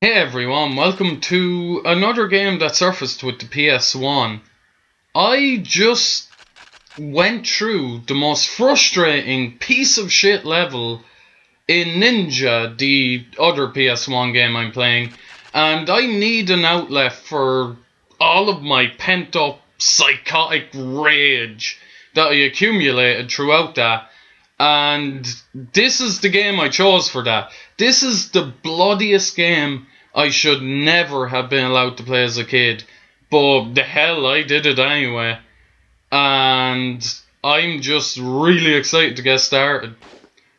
Hey everyone, welcome to another game that surfaced with the PS1. I just went through the most frustrating piece of shit level in Ninja, the other PS1 game I'm playing, and I need an outlet for all of my pent up psychotic rage that I accumulated throughout that. And this is the game I chose for that. This is the bloodiest game I should never have been allowed to play as a kid. But the hell, I did it anyway. And I'm just really excited to get started.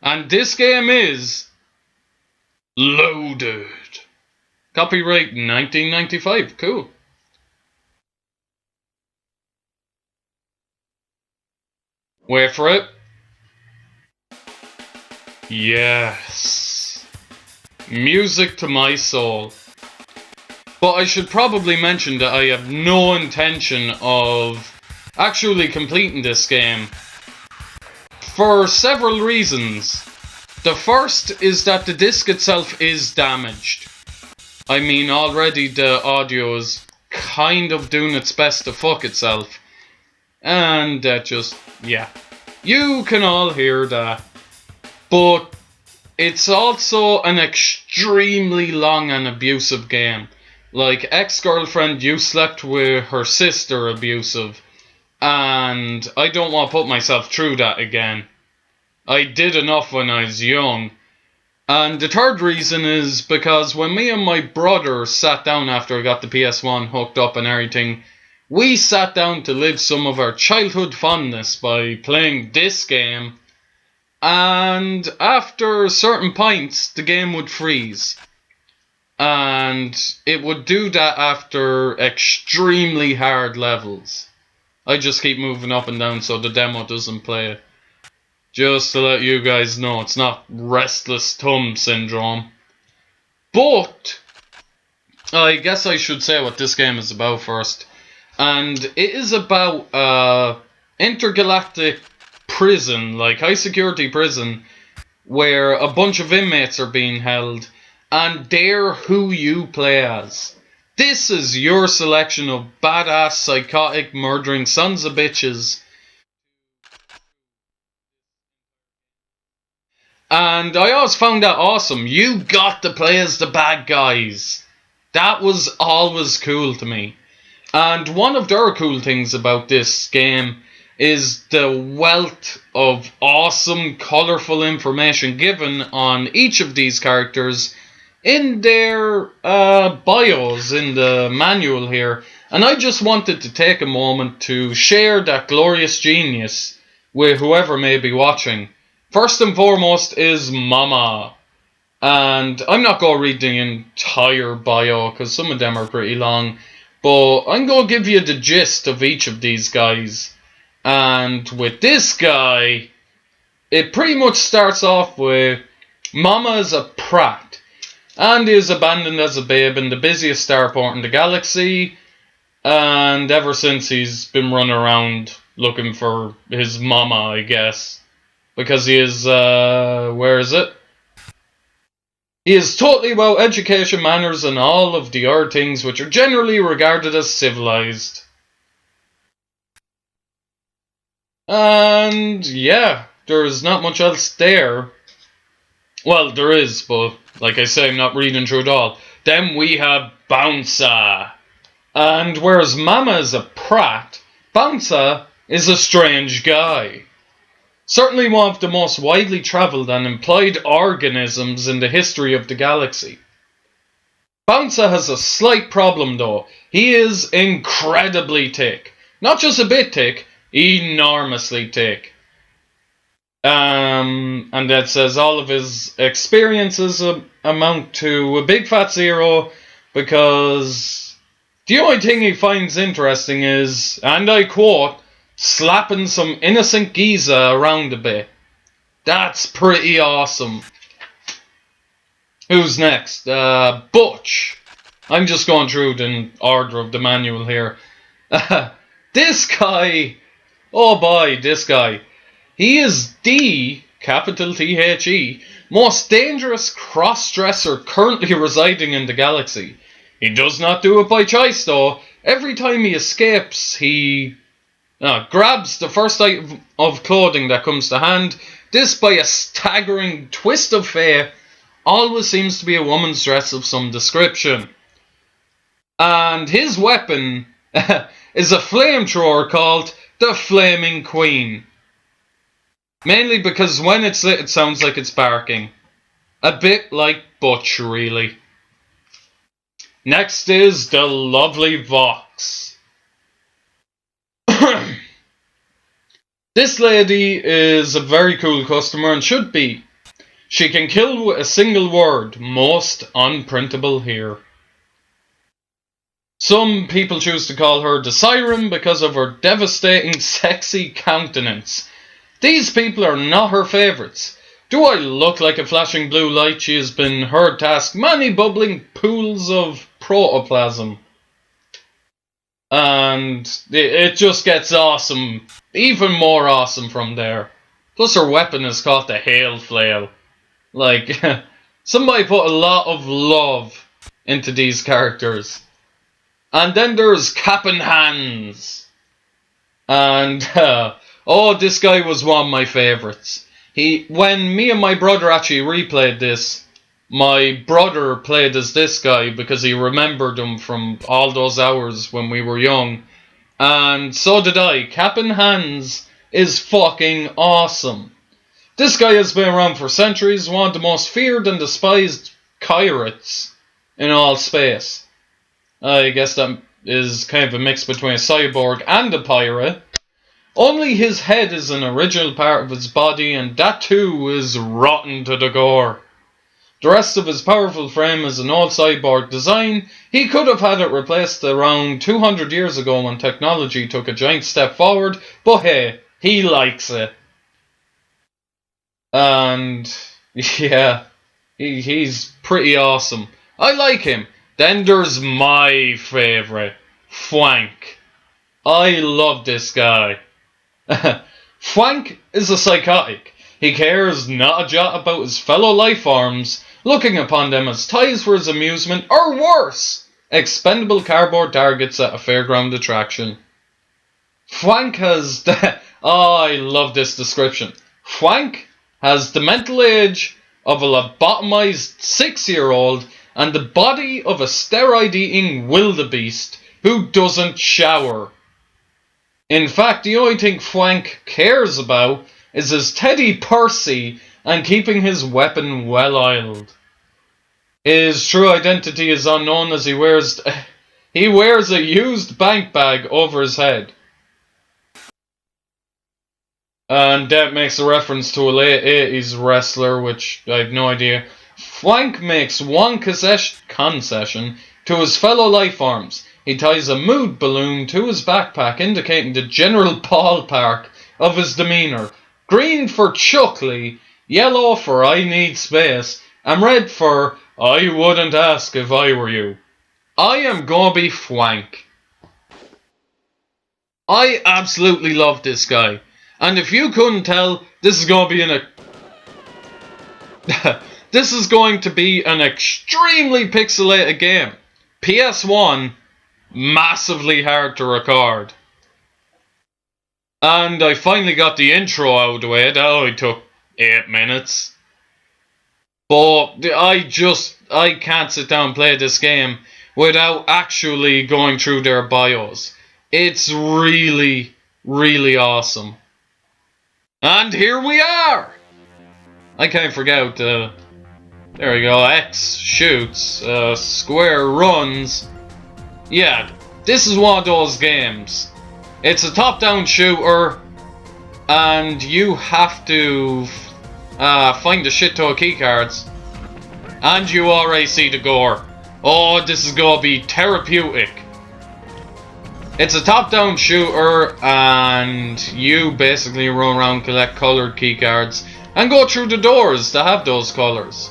And this game is Loaded. Copyright 1995. Cool. Wait for it. Yes. Music to my soul. But I should probably mention that I have no intention of actually completing this game for several reasons. The first is that the disc itself is damaged. I mean, already the audio is kind of doing its best to fuck itself. And that just, yeah. You can all hear that. But it's also an extremely long and abusive game. Like, ex-girlfriend, you slept with her sister abusive. And I don't want to put myself through that again. I did enough when I was young. And the third reason is because when me and my brother sat down after I got the PS1 hooked up and everything, we sat down to live some of our childhood fondness by playing this game. And after certain points, the game would freeze. And it would do that after extremely hard levels. I just keep moving up and down so the demo doesn't play it. Just to let you guys know, it's not restless thumb syndrome. But I guess I should say what this game is about first. And it is about intergalactic prison, like high security prison, where a bunch of inmates are being held, and they're who you play as. This is your selection of badass, psychotic, murdering sons of bitches. And I always found that awesome. You got to play as the bad guys. That was always cool to me. And one of the other cool things about this game is the wealth of awesome, colourful information given on each of these characters in their bios in the manual here. And I just wanted to take a moment to share that glorious genius with whoever may be watching. First and foremost is Mama. And I'm not going to read the entire bio because some of them are pretty long. But I'm going to give you the gist of each of these guys. And with this guy, it pretty much starts off with Mama is a prat and is abandoned as a babe in the busiest starport in the galaxy. And ever since he's been running around looking for his mama, I guess. Because he is, where is it? He is totally about education, manners, and all of the other things which are generally regarded as civilized. And yeah, there's not much else there. Well, there is, but like I say, I'm not reading through it all. Then we have Bouncer. And whereas Mama is a prat, Bouncer is a strange guy. Certainly one of the most widely travelled and employed organisms in the history of the galaxy. Bouncer has a slight problem though. He is incredibly thick. Not just a bit thick, enormously thick. And that says all of his experiences amount to a big fat zero because the only thing he finds interesting is, and I quote, slapping some innocent geezer around a bit. That's pretty awesome. Who's next? Butch. I'm just going through the order of the manual here. This guy. Oh boy, this guy. He is the capital T-H-E, most dangerous cross-dresser currently residing in the galaxy. He does not do it by choice though. Every time he escapes, he grabs the first item of clothing that comes to hand. This, by a staggering twist of fate, always seems to be a woman's dress of some description. And his weapon is a flamethrower called the Flaming Queen. Mainly because when it's lit, it sounds like it's barking. A bit like Butch, really. Next is the lovely Vox. This lady is a very cool customer and should be. She can kill with a single word, most unprintable here. Some people choose to call her the Siren because of her devastating sexy countenance. These people are not her favourites. Do I look like a flashing blue light? She has been heard to ask many bubbling pools of protoplasm. And it just gets awesome. Even more awesome from there. Plus her weapon is called the Hail Flail. Like, somebody put a lot of love into these characters. And then there's Cap'n Hands. And, this guy was one of my favourites. When me and my brother actually replayed this, my brother played as this guy because he remembered him from all those hours when we were young. And so did I. Cap'n Hands is fucking awesome. This guy has been around for centuries, one of the most feared and despised pirates in all space. I guess that is kind of a mix between a cyborg and a pirate. Only his head is an original part of his body, and that too is rotten to the core. The rest of his powerful frame is an old cyborg design. He could have had it replaced around 200 years ago when technology took a giant step forward, but hey, he likes it. And yeah, he's pretty awesome. I like him. Then there's my favourite, Fwank. I love this guy. Fwank is a psychotic. He cares not a jot about his fellow life forms, looking upon them as ties for his amusement, or worse, expendable cardboard targets at a fairground attraction. Fwank has I love this description. Fwank has the mental age of a lobotomized 6-year-old and the body of a steroid-eating wildebeest who doesn't shower. In fact, the only thing Fwank cares about is his Teddy Percy and keeping his weapon well oiled. His true identity is unknown as he wears a used bank bag over his head. And that makes a reference to a late 80s wrestler, which I have no idea. Fwank makes one concession to his fellow life forms. He ties a mood balloon to his backpack, indicating the general ballpark of his demeanour. Green for Chuckley, yellow for I need space, and red for I wouldn't ask if I were you. I am gonna be Fwank. I absolutely love this guy. And if you couldn't tell, this is going to be an extremely pixelated game. PS1, massively hard to record. And I finally got the intro out of the way. That only took 8 minutes. But I can't sit down and play this game without actually going through their bios. It's really, really awesome. And here we are! I can't forget, there we go, X shoots, square runs. Yeah, this is one of those games. It's a top-down shooter, and you have to find the shit ton of keycards. And you already see the gore. Oh, this is gonna be therapeutic. It's a top-down shooter, and you basically run around, collect coloured keycards, and go through the doors that have those colours.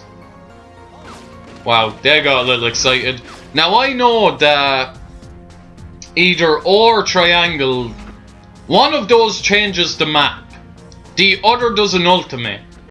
Wow, they got a little excited. Now I know that either or triangle, one of those changes the map. The other does an ultimate.